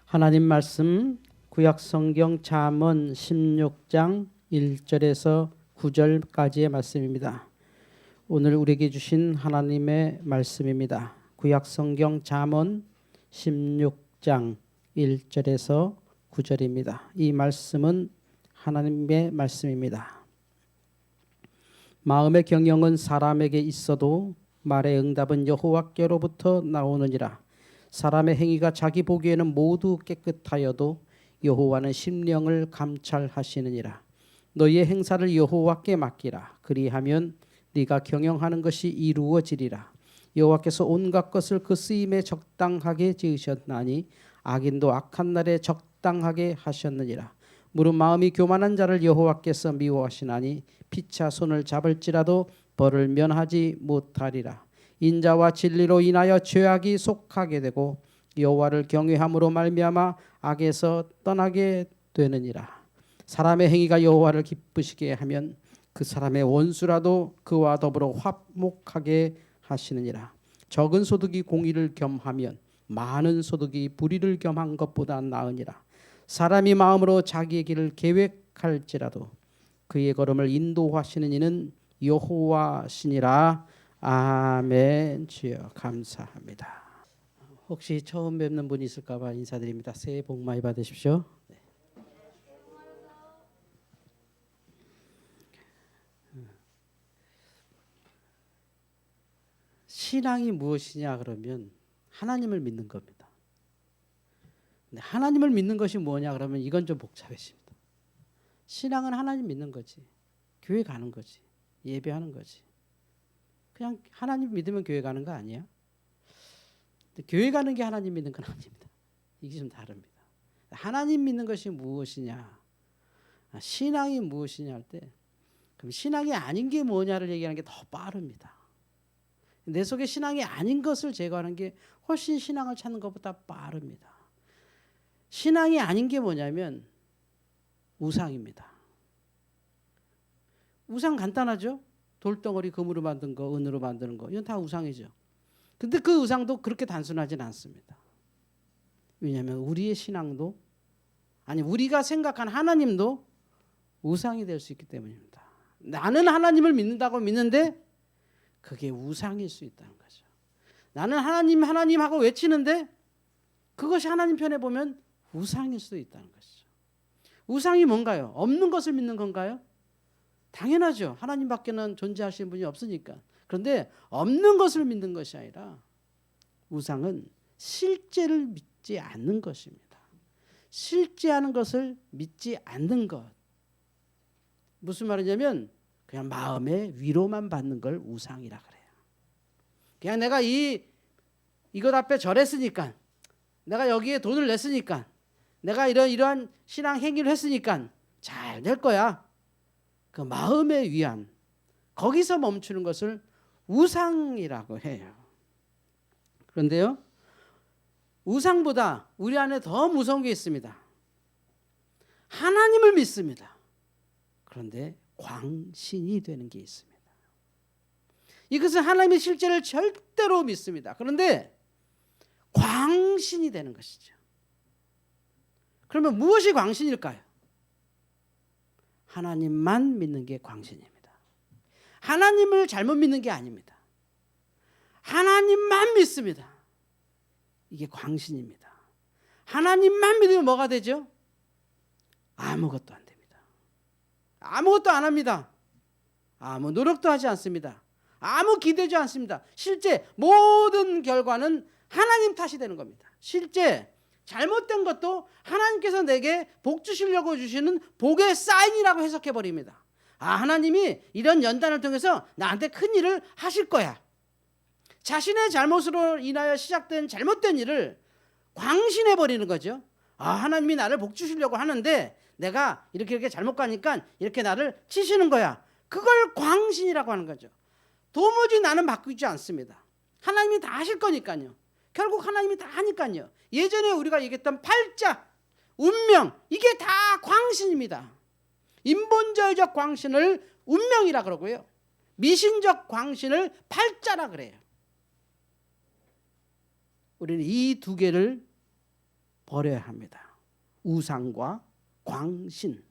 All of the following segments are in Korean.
하나님 말씀 구약성경 잠언 16장 1절에서 9절까지의 말씀입니다. 오늘 우리에게 주신 하나님의 말씀입니다. 구약성경 잠언 16장 1절에서 9절입니다. 이 말씀은 하나님의 말씀입니다. 마음의 경영은 사람에게 있어도 말의 응답은 여호와께로부터 나오느니라. 사람의 행위가 자기 보기에는 모두 깨끗하여도 여호와는 심령을 감찰하시느니라. 너희의 행사를 여호와께 맡기라. 그리하면 네가 경영하는 것이 이루어지리라. 여호와께서 온갖 것을 그 쓰임에 적당하게 지으셨나니 악인도 악한 날에 적당하게 하셨느니라. 무릇 마음이 교만한 자를 여호와께서 미워하시나니 피차 손을 잡을지라도 벌을 면하지 못하리라. 인자와 진리로 인하여 죄악이 속하게 되고 여호와를 경외함으로 말미암아 악에서 떠나게 되느니라. 사람의 행위가 여호와를 기쁘시게 하면 그 사람의 원수라도 그와 더불어 화목하게 하시느니라. 적은 소득이 공의를 겸하면 많은 소득이 불의를 겸한 것보다 나으니라. 사람이 마음으로 자기의 길을 계획할지라도 그의 걸음을 인도하시는 이는 여호와시니라. 아멘. 주여 감사합니다. 혹시 처음 뵙는 분이 있을까 봐 인사드립니다. 새해 복 많이 받으십시오. 네. 신앙이 무엇이냐 그러면 하나님을 믿는 겁니다. 근데 하나님을 믿는 것이 뭐냐 그러면 이건 좀 복잡해집니다. 신앙은 하나님 믿는 거지. 교회 가는 거지. 예배하는 거지. 그냥 하나님 믿으면 교회 가는 거 아니야? 근데 교회 가는 게 하나님 믿는 건 아닙니다. 이게 좀 다릅니다. 하나님 믿는 것이 무엇이냐, 신앙이 무엇이냐 할 때 그럼 신앙이 아닌 게 뭐냐를 얘기하는 게 더 빠릅니다. 내 속에 신앙이 아닌 것을 제거하는 게 훨씬 신앙을 찾는 것보다 빠릅니다. 신앙이 아닌 게 뭐냐면 우상입니다. 우상 간단하죠? 돌덩어리 금으로 만든 거, 은으로 만드는 거, 이건 다 우상이죠. 근데 그 우상도 그렇게 단순하진 않습니다. 왜냐하면 우리의 신앙도, 아니 우리가 생각한 하나님도 우상이 될 수 있기 때문입니다. 나는 하나님을 믿는다고 믿는데 그게 우상일 수 있다는 거죠. 나는 하나님 하나님 하고 외치는데 그것이 하나님 편에 보면 우상일 수도 있다는 것이죠. 우상이 뭔가요? 없는 것을 믿는 건가요? 당연하죠. 하나님밖에는 존재하시는 분이 없으니까. 그런데 없는 것을 믿는 것이 아니라 우상은 실제를 믿지 않는 것입니다. 실제하는 것을 믿지 않는 것. 무슨 말이냐면 그냥 마음의 위로만 받는 걸 우상이라 그래요. 그냥 내가 이것 앞에 절했으니까, 내가 여기에 돈을 냈으니까, 내가 이러한 신앙 행위를 했으니까 잘 될 거야. 그 마음의 위안, 거기서 멈추는 것을 우상이라고 해요. 그런데요, 우상보다 우리 안에 더 무서운 게 있습니다. 하나님을 믿습니다. 그런데 광신이 되는 게 있습니다. 이것은 하나님의 실제를 절대로 믿습니다. 그런데 광신이 되는 것이죠. 그러면 무엇이 광신일까요? 하나님만 믿는 게 광신입니다. 하나님을 잘못 믿는 게 아닙니다. 하나님만 믿습니다. 이게 광신입니다. 하나님만 믿으면 뭐가 되죠? 아무것도 안 됩니다. 아무것도 안 합니다. 아무 노력도 하지 않습니다. 아무 기대지 않습니다. 실제 모든 결과는 하나님 탓이 되는 겁니다. 실제 잘못된 것도 하나님께서 내게 복 주시려고 주시는 복의 사인이라고 해석해 버립니다. 하나님이 이런 연단을 통해서 나한테 큰 일을 하실 거야. 자신의 잘못으로 인하여 시작된 잘못된 일을 광신해 버리는 거죠. 하나님이 나를 복 주시려고 하는데 내가 이렇게 잘못 가니까 이렇게 나를 치시는 거야. 그걸 광신이라고 하는 거죠. 도무지 나는 바꾸지 않습니다. 하나님이 다 하실 거니까요. 결국 하나님이 다 하니까요. 예전에 우리가 얘기했던 팔자, 운명, 이게 다 광신입니다. 인본주의적 광신을 운명이라 그러고요. 미신적 광신을 팔자라 그래요. 우리는 이 두 개를 버려야 합니다. 우상과 광신.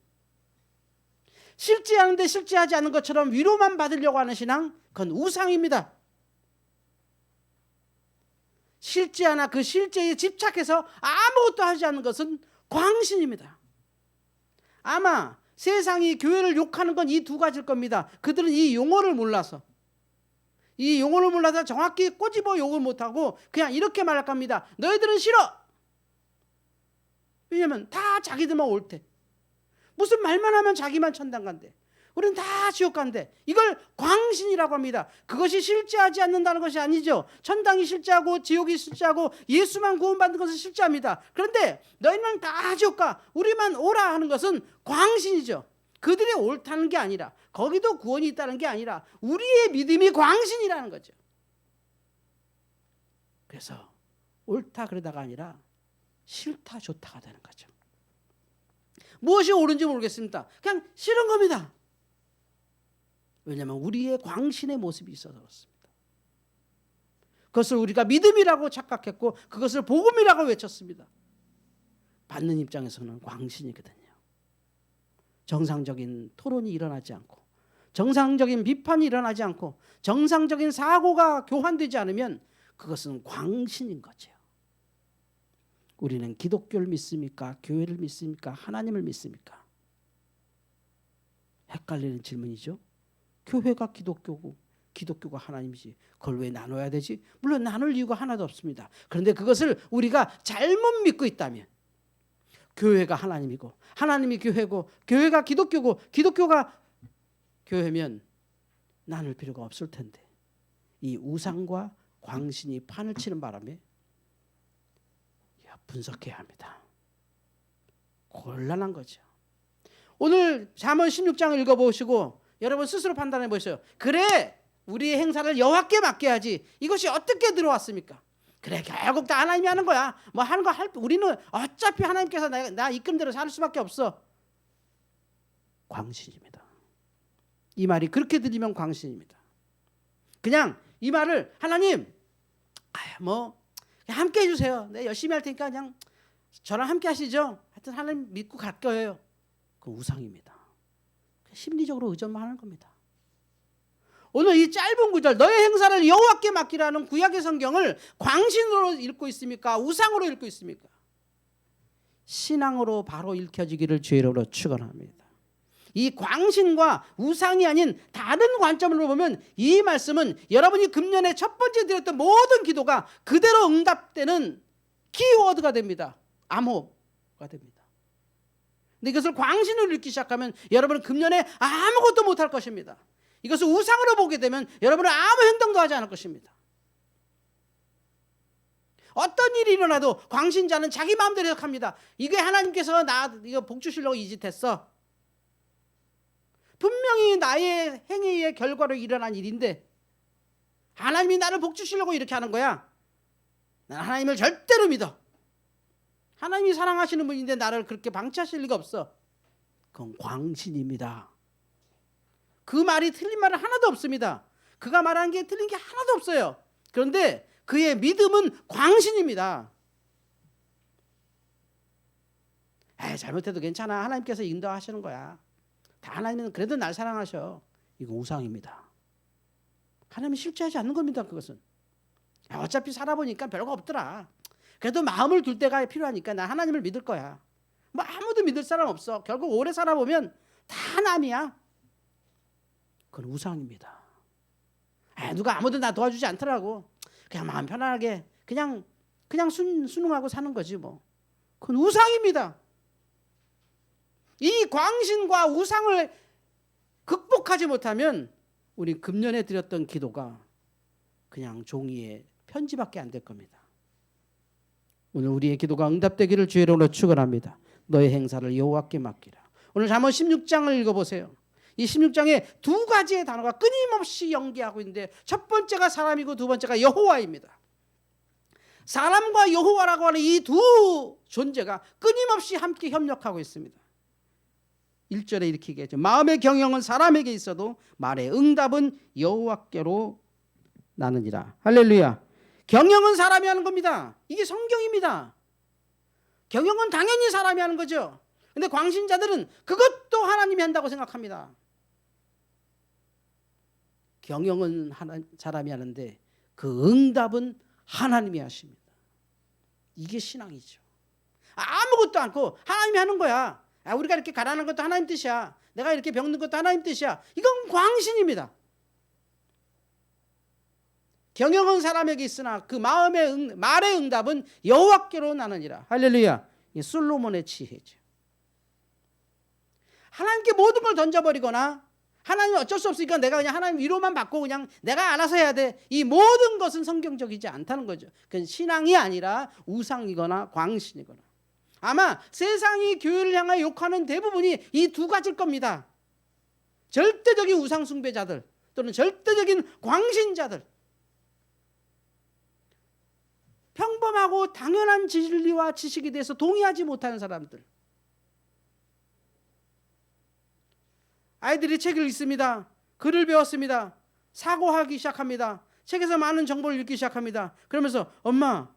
실제하는데 실제하지 않은 것처럼 위로만 받으려고 하는 신앙, 그건 우상입니다. 실제하나 그 실제에 집착해서 아무것도 하지 않는 것은 광신입니다. 아마 세상이 교회를 욕하는 건 이 두 가지일 겁니다. 그들은 이 용어를 몰라서, 이 용어를 몰라서 정확히 꼬집어 욕을 못하고 그냥 이렇게 말할 겁니다. 너희들은 싫어. 왜냐면 다 자기들만 옳대. 무슨 말만 하면 자기만 천당 간대. 우리는 다 지옥 간대. 이걸 광신이라고 합니다. 그것이 실제하지 않는다는 것이 아니죠. 천당이 실제하고 지옥이 실제하고 예수만 구원받는 것은 실제합니다. 그런데 너희는 다 지옥 가, 우리만 오라 하는 것은 광신이죠. 그들이 옳다는 게 아니라, 거기도 구원이 있다는 게 아니라 우리의 믿음이 광신이라는 거죠. 그래서 옳다 그러다가 아니라 싫다 좋다가 되는 거죠. 무엇이 옳은지 모르겠습니다. 그냥 싫은 겁니다. 왜냐하면 우리의 광신의 모습이 있어서 그렇습니다. 그것을 우리가 믿음이라고 착각했고 그것을 복음이라고 외쳤습니다. 받는 입장에서는 광신이거든요. 정상적인 토론이 일어나지 않고, 정상적인 비판이 일어나지 않고, 정상적인 사고가 교환되지 않으면 그것은 광신인 거죠. 우리는 기독교를 믿습니까? 교회를 믿습니까? 하나님을 믿습니까? 헷갈리는 질문이죠. 교회가 기독교고 기독교가 하나님이지, 그걸 왜 나눠야 되지? 물론 나눌 이유가 하나도 없습니다. 그런데 그것을 우리가 잘못 믿고 있다면, 교회가 하나님이고 하나님이 교회고 교회가 기독교고 기독교가 교회면 나눌 필요가 없을 텐데, 이 우상과 광신이 판을 치는 바람에 분석해야 합니다. 곤란한 거죠. 오늘 잠언 16장을 읽어보시고 여러분 스스로 판단해 보세요. 그래, 우리의 행사를 여호와께 맡겨야지. 이것이 어떻게 들어왔습니까? 그래, 결국 다 하나님이 하는 거야. 뭐 하는 거 우리는 어차피 하나님께서 나 이끌대로 살 수밖에 없어. 광신입니다. 이 말이 그렇게 들리면 광신입니다. 그냥 이 말을 하나님, 뭐 함께 해주세요. 네, 열심히 할 테니까 그냥 저랑 함께 하시죠. 하여튼 하나님 믿고 갈 거예요. 그건 우상입니다. 심리적으로 의존만 하는 겁니다. 오늘 이 짧은 구절, 너의 행사를 여호와께 맡기라는 구약의 성경을 광신으로 읽고 있습니까? 우상으로 읽고 있습니까? 신앙으로 바로 읽혀지기를 주의로 축원합니다. 이 광신과 우상이 아닌 다른 관점으로 보면 이 말씀은 여러분이 금년에 첫 번째 드렸던 모든 기도가 그대로 응답되는 키워드가 됩니다. 암호가 됩니다. 근데 이것을 광신으로 읽기 시작하면 여러분은 금년에 아무것도 못할 것입니다. 이것을 우상으로 보게 되면 여러분은 아무 행동도 하지 않을 것입니다. 어떤 일이 일어나도 광신자는 자기 마음대로 해석합니다. 이게 하나님께서 나 이거 복 주시려고 이 짓 했어. 분명히 나의 행위의 결과로 일어난 일인데 하나님이 나를 복 주시려고 이렇게 하는 거야. 난 하나님을 절대로 믿어. 하나님이 사랑하시는 분인데 나를 그렇게 방치하실 리가 없어. 그건 광신입니다. 그 말이 틀린 말은 하나도 없습니다. 그가 말한 게 틀린 게 하나도 없어요. 그런데 그의 믿음은 광신입니다. 잘못해도 괜찮아. 하나님께서 인도하시는 거야. 다 하나님은 그래도 날 사랑하셔. 이거 우상입니다. 하나님이 실제하지 않는 겁니다. 그것은. 어차피 살아보니까 별거 없더라. 그래도 마음을 둘 때가 필요하니까 나 하나님을 믿을 거야. 뭐 아무도 믿을 사람 없어. 결국 오래 살아보면 다 남이야. 그건 우상입니다. 누가 아무도 나 도와주지 않더라고. 그냥 마음 편안하게 그냥 순응하고 사는 거지 뭐. 그건 우상입니다. 이 광신과 우상을 극복하지 못하면 우리 금년에 드렸던 기도가 그냥 종이에 편지밖에 안 될 겁니다. 오늘 우리의 기도가 응답되기를 주의 이름으로 축원합니다. 너의 행사를 여호와께 맡기라. 오늘 잠언 16장을 읽어보세요. 이 16장에 두 가지의 단어가 끊임없이 연기하고 있는데 첫 번째가 사람이고 두 번째가 여호와입니다. 사람과 여호와라고 하는 이 두 존재가 끊임없이 함께 협력하고 있습니다. 1절에 이렇게 얘기하죠. 마음의 경영은 사람에게 있어도 말의 응답은 여호와께로 나느니라. 할렐루야. 경영은 사람이 하는 겁니다. 이게 성경입니다. 경영은 당연히 사람이 하는 거죠. 근데 광신자들은 그것도 하나님이 한다고 생각합니다. 경영은 사람이 하는데 그 응답은 하나님이 하십니다. 이게 신앙이죠. 아무것도 않고 하나님이 하는 거야. 우리가 이렇게 가난한 것도 하나님 뜻이야. 내가 이렇게 병든 것도 하나님 뜻이야. 이건 광신입니다. 경영은 사람에게 있으나 그 말의 응답은 여호와께로 나느니라. 할렐루야. 이 솔로몬의 지혜죠. 하나님께 모든 걸 던져버리거나 하나님 어쩔 수 없으니까 내가 그냥 하나님 위로만 받고 그냥 내가 알아서 해야 돼. 이 모든 것은 성경적이지 않다는 거죠. 그건 신앙이 아니라 우상이거나 광신이거나. 아마 세상이 교회를 향하여 욕하는 대부분이 이 두 가지일 겁니다. 절대적인 우상 숭배자들 또는 절대적인 광신자들. 평범하고 당연한 진리와 지식에 대해서 동의하지 못하는 사람들. 아이들이 책을 읽습니다. 글을 배웠습니다. 사고하기 시작합니다. 책에서 많은 정보를 읽기 시작합니다. 그러면서 엄마,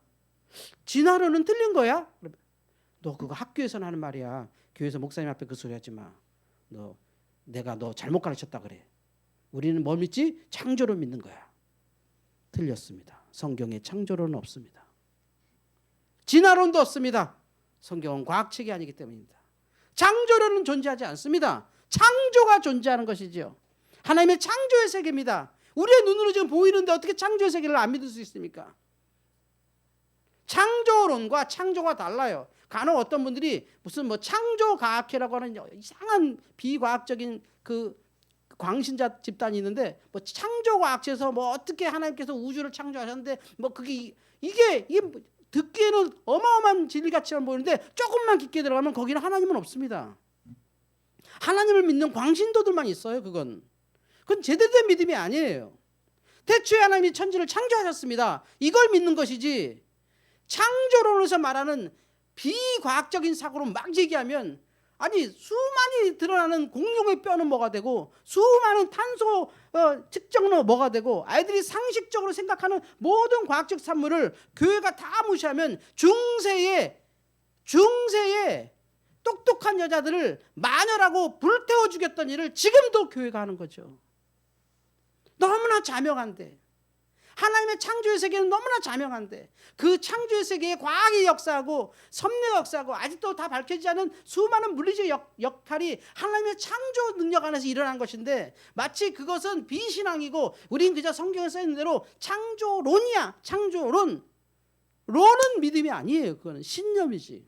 진화론은 틀린 거야? 너 그거 학교에서는 하는 말이야. 교회에서 목사님 앞에 그 소리 하지 마. 내가 너 잘못 가르쳤다 그래. 우리는 뭘 믿지? 창조를 믿는 거야. 틀렸습니다. 성경에 창조론은 없습니다. 진화론도 없습니다. 성경은 과학책이 아니기 때문입니다. 창조론은 존재하지 않습니다. 창조가 존재하는 것이죠. 하나님의 창조의 세계입니다. 우리의 눈으로 지금 보이는데 어떻게 창조의 세계를 안 믿을 수 있습니까? 창조론과 창조가 달라요. 간혹 어떤 분들이 무슨 창조과학회라고 하는 이상한 비과학적인 그 광신자 집단이 있는데 창조과학에서 어떻게 하나님께서 우주를 창조하셨는데 이게 듣기에는 어마어마한 진리같이만 보이는데 조금만 깊게 들어가면 거기는 하나님은 없습니다. 하나님을 믿는 광신도들만 있어요. 그건 제대로 된 믿음이 아니에요. 태초에 하나님이 천지를 창조하셨습니다. 이걸 믿는 것이지 창조론에서 말하는 비과학적인 사고로 막 얘기하면 수많이 드러나는 공룡의 뼈는 뭐가 되고 수많은 탄소 측정로 뭐가 되고 아이들이 상식적으로 생각하는 모든 과학적 산물을 교회가 다 무시하면 중세에 똑똑한 여자들을 마녀라고 불태워 죽였던 일을 지금도 교회가 하는 거죠. 너무나 자명한데 하나님의 창조의 세계는 너무나 자명한데 그 창조의 세계에 과학이 역사하고 섭리가 역사하고 아직도 다 밝혀지지 않은 수많은 물리적 역할이 하나님의 창조 능력 안에서 일어난 것인데 마치 그것은 비신앙이고 우린 그저 성경에 써 있는 대로 창조론이야. 창조론. 론은 믿음이 아니에요. 그거는 신념이지.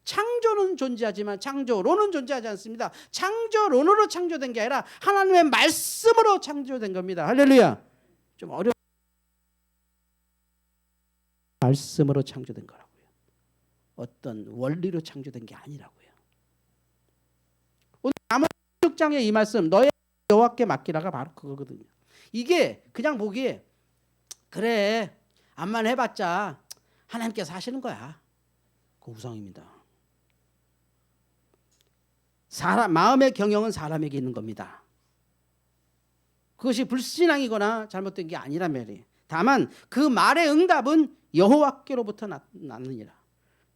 창조는 존재하지만 창조론은 존재하지 않습니다. 창조론으로 창조된 게 아니라 하나님의 말씀으로 창조된 겁니다. 할렐루야. 좀 말씀으로 창조된 거라고요. 어떤 원리로 창조된 게 아니라고요. 오늘 아모스 6장의 이 말씀 너의 여호와께 맡기라가 바로 그거거든요. 이게 그냥 보기에 그래 암만 해봤자 하나님께서 하시는 거야. 그 우상입니다. 마음의 경영은 사람에게 있는 겁니다. 그것이 불신앙이거나 잘못된 게 아니란 말이에요. 다만 그 말의 응답은 여호와께로부터 났느니라.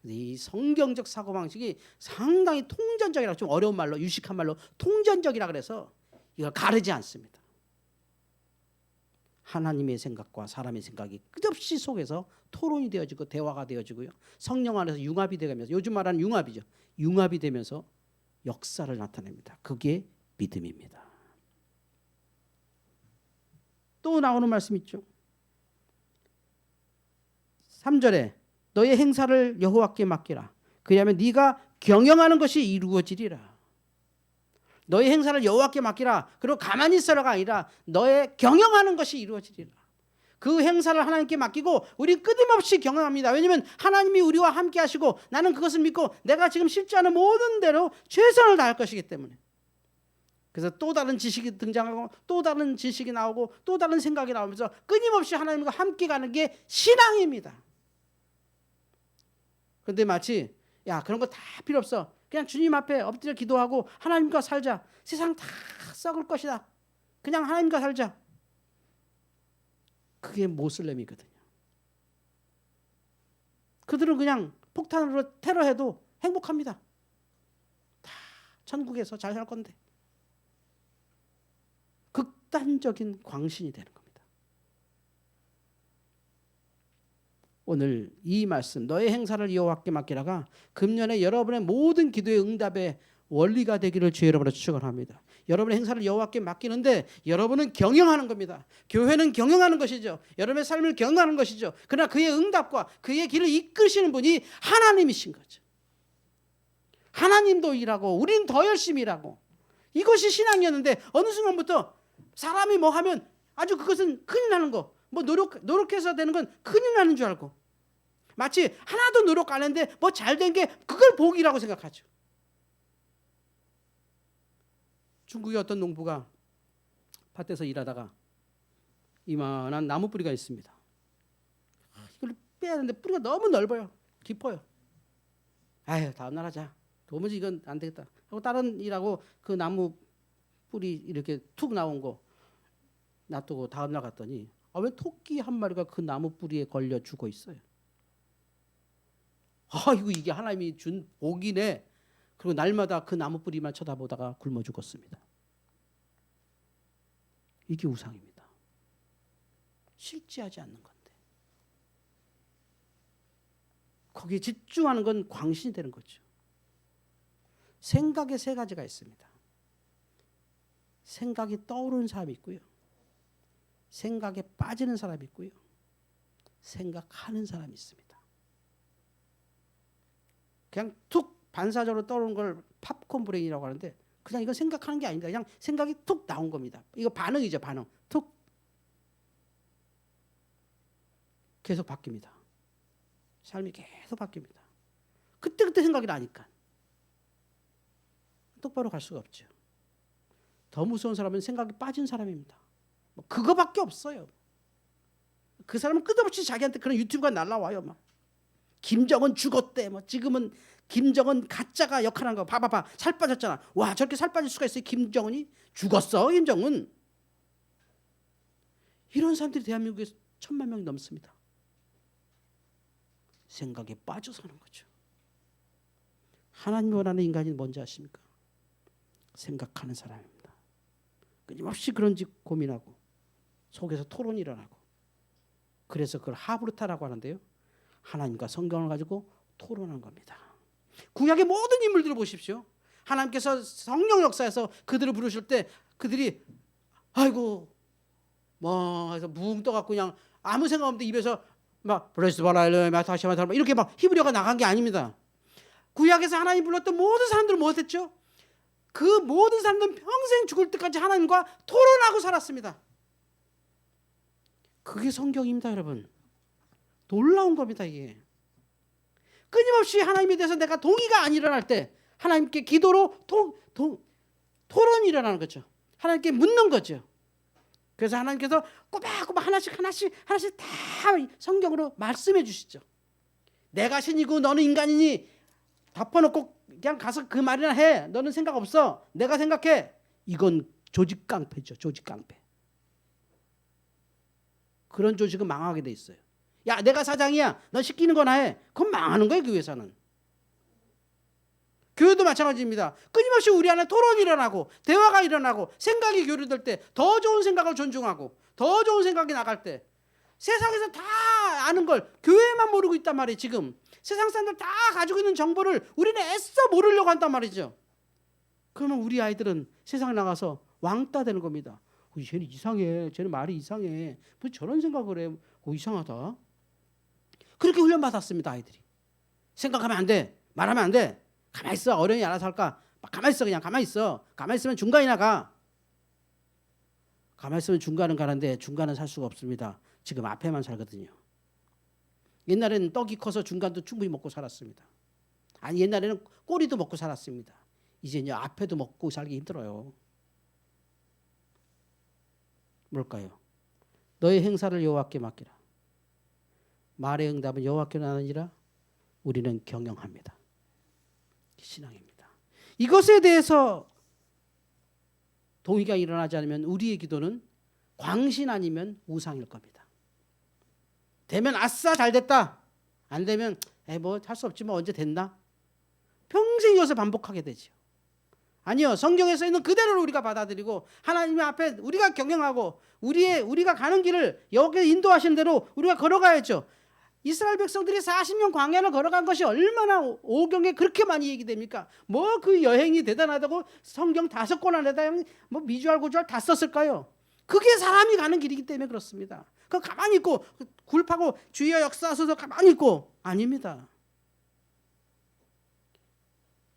이 성경적 사고방식이 상당히 통전적이라 좀 어려운 말로 유식한 말로 통전적이라 그래서 이걸 가르지 않습니다. 하나님의 생각과 사람의 생각이 끝없이 속에서 토론이 되어지고 대화가 되어지고요. 성령 안에서 융합이 되면서 요즘 말하는 융합이죠. 융합이 되면서 역사를 나타냅니다. 그게 믿음입니다. 또 나오는 말씀 있죠. 3절에 너의 행사를 여호와께 맡기라. 그리하면 네가 경영하는 것이 이루어지리라. 너의 행사를 여호와께 맡기라. 그리고 가만히 있어라가 아니라 너의 경영하는 것이 이루어지리라. 그 행사를 하나님께 맡기고 우리 끊임없이 경영합니다. 왜냐하면 하나님이 우리와 함께 하시고 나는 그것을 믿고 내가 지금 실제하는 모든 대로 최선을 다할 것이기 때문에. 그래서 또 다른 지식이 등장하고 또 다른 지식이 나오고 또 다른 생각이 나오면서 끊임없이 하나님과 함께 가는 게 신앙입니다. 그런데 마치 그런 거 다 필요 없어. 그냥 주님 앞에 엎드려 기도하고 하나님과 살자. 세상 다 썩을 것이다. 그냥 하나님과 살자. 그게 모슬렘이거든요. 그들은 그냥 폭탄으로 테러해도 행복합니다. 다 천국에서 잘 살 건데. 극단적인 광신이 되는 겁니다. 오늘 이 말씀 너의 행사를 여호와께 맡기라가 금년에 여러분의 모든 기도의 응답의 원리가 되기를 주의 이름으로 축원합니다. 여러분의 행사를 여호와께 맡기는데 여러분은 경영하는 겁니다. 교회는 경영하는 것이죠. 여러분의 삶을 경영하는 것이죠. 그러나 그의 응답과 그의 길을 이끄시는 분이 하나님이신 거죠. 하나님도 일하고 우리는 더 열심히 일하고 이것이 신앙이었는데 어느 순간부터 사람이 뭐 하면 아주 그것은 큰일 나는 거, 뭐 노력해서 되는 건 큰일 나는 줄 알고 마치 하나도 노력 안 했는데 뭐 잘 된 게 그걸 복이라고 생각하죠. 중국의 어떤 농부가 밭에서 일하다가 이만한 나무 뿌리가 있습니다. 이걸 빼야 하는데 뿌리가 너무 넓어요. 깊어요. 아유, 다음날 하자. 도무지 이건 안 되겠다 하고 다른 일하고 그 나무 뿌리 이렇게 툭 나온 거 놔두고 다음날 갔더니 왜 토끼 한 마리가 그 나무 뿌리에 걸려 죽어 있어요. 아이고 이게 하나님이 준 복이네. 그리고 날마다 그 나무 뿌리만 쳐다보다가 굶어 죽었습니다. 이게 우상입니다. 실제하지 않는 건데 거기에 집중하는 건 광신이 되는 거죠. 생각에 세 가지가 있습니다. 생각이 떠오르는 사람이 있고요. 생각에 빠지는 사람이 있고요. 생각하는 사람이 있습니다. 그냥 툭 반사적으로 떠오르는 걸 팝콘 브레인이라고 하는데 그냥 이건 생각하는 게 아닙니다. 그냥 생각이 툭 나온 겁니다. 이거 반응이죠. 반응. 툭. 계속 바뀝니다. 삶이 계속 바뀝니다. 그때그때 생각이 나니까. 똑바로 갈 수가 없죠. 더 무서운 사람은 생각이 빠진 사람입니다. 뭐 그거밖에 없어요. 그 사람은 끝없이 자기한테 그런 유튜브가 날라와요. 막 김정은 죽었대. 뭐 지금은 김정은 가짜가 역할하는 거. 봐봐봐. 살 빠졌잖아. 와 저렇게 살 빠질 수가 있어요. 김정은이 죽었어. 김정은. 이런 사람들이 대한민국에 1,000만 명이 넘습니다. 생각에 빠져 사는 거죠. 하나님이 원하는 인간이 뭔지 아십니까? 생각하는 사람입니다. 끊임없이 그런지 고민하고 속에서 토론이 일어나고 그래서 그걸 하브르타라고 하는데요. 하나님과 성경을 가지고 토론한 겁니다. 구약의 모든 인물들을 보십시오. 하나님께서 성령 역사에서 그들을 부르실 때 그들이 아이고 뭐 해서 뭉 떠갖고 그냥 아무 생각 없는데 입에서 막 브레스 바라일레 다시 한번 이렇게 막 히브리어가 나간 게 아닙니다. 구약에서 하나님 불렀던 모든 사람들은 무엇했죠? 그 모든 사람들은 평생 죽을 때까지 하나님과 토론하고 살았습니다. 그게 성경입니다, 여러분. 놀라운 겁니다, 이게. 끊임없이 하나님에 대해서 내가 동의가 안 일어날 때 하나님께 기도로 토론이 일어나는 거죠. 하나님께 묻는 거죠. 그래서 하나님께서 꼬박꼬박 하나씩 다 성경으로 말씀해 주시죠. 내가 신이고 너는 인간이니 덮어놓고 그냥 가서 그 말이나 해. 너는 생각 없어. 내가 생각해. 이건 조직 깡패죠. 조직 깡패. 그런 조직은 망하게 돼 있어요. 야 내가 사장이야. 너 시키는 거나 해. 그건 망하는 거예요. 교회에서는. 교회도 마찬가지입니다. 끊임없이 우리 안에 토론이 일어나고 대화가 일어나고 생각이 교류될 때 더 좋은 생각을 존중하고 더 좋은 생각이 나갈 때 세상에서 다 아는 걸 교회만 모르고 있단 말이에요. 지금 세상 사람들 다 가지고 있는 정보를 우리는 애써 모르려고 한단 말이죠. 그러면 우리 아이들은 세상에 나가서 왕따 되는 겁니다. 쟤는 이상해. 쟤는 말이 이상해. 뭐 저런 생각을 해. 이상하다. 그렇게 훈련받았습니다. 아이들이. 생각하면 안 돼. 말하면 안 돼. 가만히 있어. 어른이 알아서 할까? 가만히 있어. 그냥 가만히 있어. 가만히 있으면 중간이나 가. 가만히 있으면 중간은 가는데 중간은 살 수가 없습니다. 지금 앞에만 살거든요. 옛날에는 떡이 커서 중간도 충분히 먹고 살았습니다. 아니 옛날에는 꼬리도 먹고 살았습니다. 이제는 앞에도 먹고 살기 힘들어요. 뭘까요? 너의 행사를 여호와께 맡기라. 말의 응답은 여호와께 나느니라. 우리는 경영합니다. 신앙입니다. 이것에 대해서 동의가 일어나지 않으면 우리의 기도는 광신 아니면 우상일 겁니다. 되면 아싸 잘 됐다. 안 되면 뭐 할 수 없지만 언제 됐나? 평생 이것을 반복하게 되죠. 아니요, 성경에 써 있는 그대로를 우리가 받아들이고 하나님 앞에 우리가 경영하고 우리가 가는 길을 여기 인도하시는 대로 우리가 걸어가야죠. 이스라엘 백성들이 40년 광야를 걸어간 것이 얼마나 오경에 그렇게 많이 얘기됩니까? 뭐 그 여행이 대단하다고 성경 5권 안에다 뭐 미주알 고주알 다 썼을까요? 그게 사람이 가는 길이기 때문에 그렇습니다. 그 가만히 있고 굴파고 주여 역사하소서 가만히 있고 아닙니다.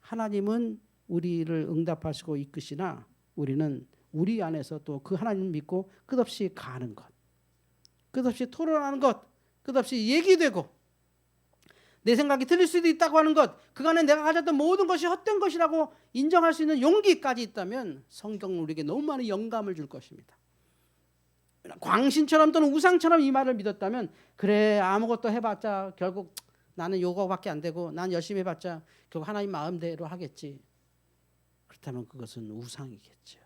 하나님은 우리를 응답하시고 이끄시나 우리는 우리 안에서 또 그 하나님을 믿고 끝없이 가는 것, 끝없이 토론하는 것, 끝없이 얘기되고 내 생각이 틀릴 수도 있다고 하는 것, 그간에 내가 가졌던 모든 것이 헛된 것이라고 인정할 수 있는 용기까지 있다면 성경은 우리에게 너무 많은 영감을 줄 것입니다. 광신처럼 또는 우상처럼 이 말을 믿었다면 그래 아무것도 해봤자 결국 나는 요거밖에 안 되고 난 열심히 해봤자 결국 하나님 마음대로 하겠지. 그렇다면 그것은 우상이겠죠.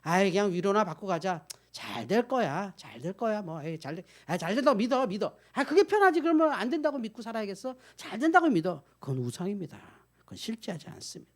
아이 그냥 위로나 받고 가자. 잘 될 거야. 잘 될 거야. 뭐 잘 된다고 믿어. 그게 편하지. 그러면 안 된다고 믿고 살아야겠어? 잘 된다고 믿어. 그건 우상입니다. 그건 실제하지 않습니다.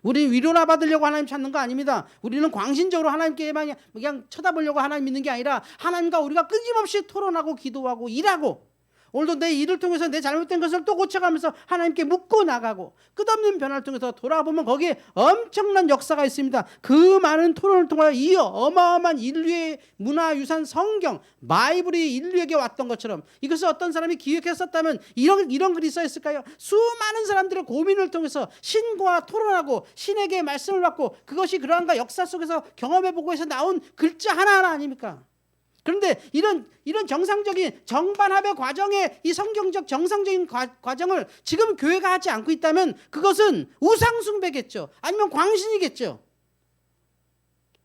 우리는 위로나 받으려고 하나님 찾는 거 아닙니다. 우리는 광신적으로 하나님께만 그냥 쳐다보려고 하나님 믿는 게 아니라 하나님과 우리가 끊임없이 토론하고 기도하고 일하고 오늘도 내 일을 통해서 내 잘못된 것을 또 고쳐가면서 하나님께 묻고 나가고 끝없는 변화를 통해서 돌아보면 거기에 엄청난 역사가 있습니다. 그 많은 토론을 통하여 이어 어마어마한 인류의 문화유산 성경 바이블이 인류에게 왔던 것처럼 이것을 어떤 사람이 기획했었다면 이런 글이 써 있을까요? 수많은 사람들의 고민을 통해서 신과 토론하고 신에게 말씀을 받고 그것이 그러한가 역사 속에서 경험해보고 해서 나온 글자 하나하나 아닙니까? 그런데 이런 정상적인 정반합의 과정에 이 성경적 정상적인 과정을 지금 교회가 하지 않고 있다면 그것은 우상숭배겠죠. 아니면 광신이겠죠.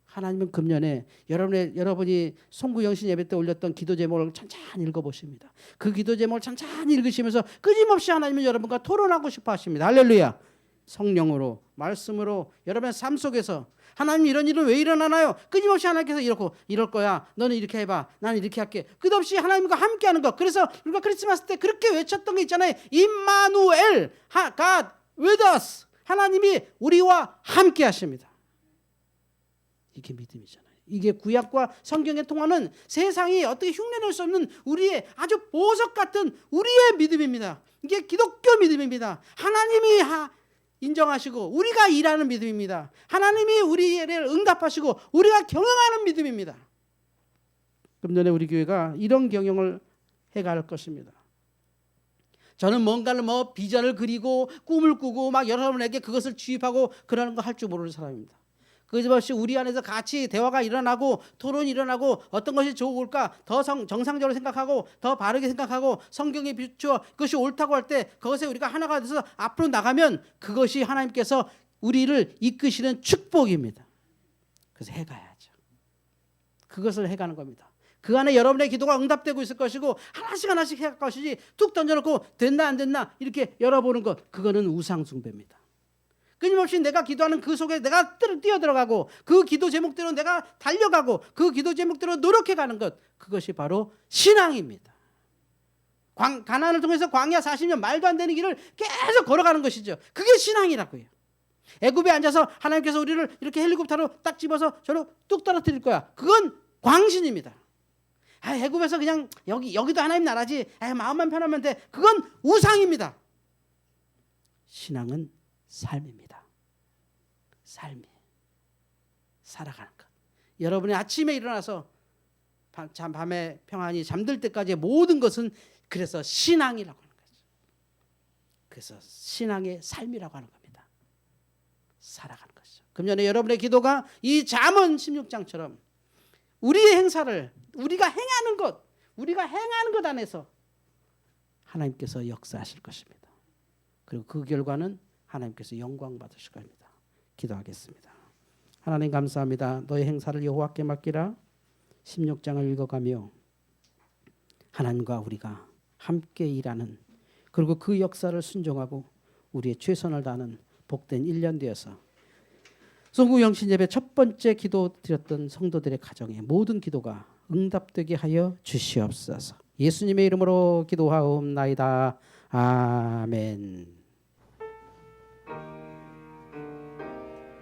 하나님은 금년에 여러분이 송구영신 예배 때 올렸던 기도 제목을 찬찬히 읽어보십니다. 그 기도 제목을 찬찬히 읽으시면서 끊임없이 하나님은 여러분과 토론하고 싶어 하십니다. 할렐루야. 성령으로 말씀으로 여러분의 삶 속에서 하나님 이런 일은 왜 일어나나요? 끊임없이 하나님께서 이럴 거야. 너는 이렇게 해봐. 나는 이렇게 할게. 끝없이 하나님과 함께하는 것. 그래서 우리가 크리스마스 때 그렇게 외쳤던 게 있잖아요. 임마누엘, God with us. 하나님이 우리와 함께 하십니다. 이게 믿음이잖아요. 이게 구약과 성경에 통하는 세상이 어떻게 흉내낼 수 없는 우리의 아주 보석 같은 우리의 믿음입니다. 이게 기독교 믿음입니다. 하나님이 인정하시고 우리가 일하는 믿음입니다. 하나님이 우리를 응답하시고 우리가 경영하는 믿음입니다. 금년에 우리 교회가 이런 경영을 해갈 것입니다. 저는 뭔가를 비전을 그리고 꿈을 꾸고 막 여러분에게 그것을 주입하고 그러는 거 할 줄 모르는 사람입니다. 그것이 우리 안에서 같이 대화가 일어나고 토론이 일어나고 어떤 것이 좋을까 더 정상적으로 생각하고 더 바르게 생각하고 성경에 비추어 그것이 옳다고 할 때 그것에 우리가 하나가 돼서 앞으로 나가면 그것이 하나님께서 우리를 이끄시는 축복입니다. 그래서 해가야죠. 그것을 해가는 겁니다. 그 안에 여러분의 기도가 응답되고 있을 것이고 하나씩 해갈 것이지 툭 던져놓고 됐나 안 됐나 이렇게 열어보는 것 그거는 우상숭배입니다. 끊임없이 내가 기도하는 그 속에 내가 뛰어들어가고 그 기도 제목대로 내가 달려가고 그 기도 제목대로 노력해가는 것 그것이 바로 신앙입니다. 가나안을 통해서 광야 40년 말도 안 되는 길을 계속 걸어가는 것이죠. 그게 신앙이라고요. 애굽에 앉아서 하나님께서 우리를 이렇게 헬리콥터로 딱 집어서 저로 뚝 떨어뜨릴 거야. 그건 광신입니다. 애굽에서 그냥 여기도 하나님 나라지 마음만 편하면 돼. 그건 우상입니다. 신앙은 삶입니다. 삶이 살아가는 것. 여러분이 아침에 일어나서 밤에 평안히 잠들 때까지의 모든 것은 그래서 신앙이라고 하는 거죠. 그래서 신앙의 삶이라고 하는 겁니다. 살아가는 것이죠. 금년에 여러분의 기도가 이 잠언 16장처럼 우리의 행사를 우리가 행하는 것 안에서 하나님께서 역사하실 것입니다. 그리고 그 결과는 하나님께서 영광 받으실 겁니다. 기도하겠습니다. 하나님 감사합니다. 너의 행사를 여호와께 맡기라. 16장을 읽어가며 하나님과 우리가 함께 일하는 그리고 그 역사를 순종하고 우리의 최선을 다하는 복된 1년 되어서 송구영신 예배 첫 번째 기도 드렸던 성도들의 가정에 모든 기도가 응답되게 하여 주시옵소서. 예수님의 이름으로 기도하옵나이다. 아멘.